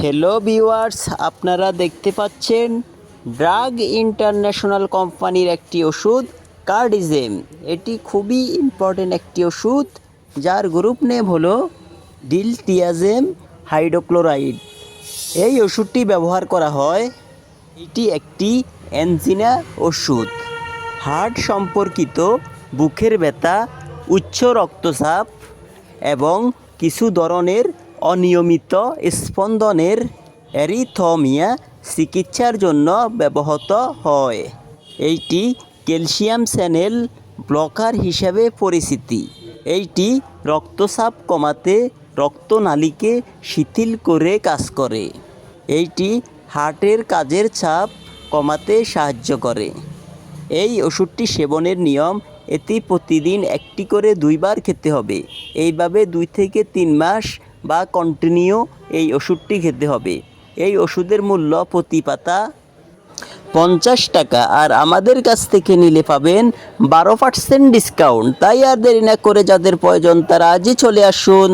Hello viewers, আপনারা দেখতে পাচ্ছেন ড্রাগ ইন্টারন্যাশনাল কোম্পানির একটি ওষুধ কার্ডিজেম। এটি খুবই ইম্পর্টেন্ট একটি ওষুধ যার গ্রুপ নেম হলো ডিলটিয়াজেম হাইড্রোক্লোরাইড। এই ওষুধটি ব্যবহার করা হয়, এটি একটি অ্যানজিনা ওষুধ। হার্ট সম্পর্কিত বুকের ব্যথা, উচ্চ রক্তচাপ এবং কিছু ধরনের অনিয়মিত স্পন্দনের অ্যারিথমিয়া চিকিৎসার জন্য ব্যবহৃত হয়। এইটি ক্যালসিয়াম চ্যানেল ব্লকার হিসাবে পরিচিত। এইটি রক্তচাপ কমাতে, রক্তনালীকে শিথিল করে কাজ করে। এইটি হার্টের কাজের চাপ কমাতে সাহায্য করে। এই ওষুধটি সেবনের নিয়ম, এটি প্রতিদিন একটি করে 2 বার খেতে হবে। এইভাবে 2 থেকে 3 মাস বা কন্টিনিউ এই ওষুধটি খেতে হবে। এই ওষুধের মূল্য প্রতি পাতা 50 টাকা, আর আমাদের কাছ থেকে নিলে পাবেন 12% ডিসকাউন্ট। তাই আর দেরি না করে যাদের প্রয়োজন তারা আজই চলে আসুন।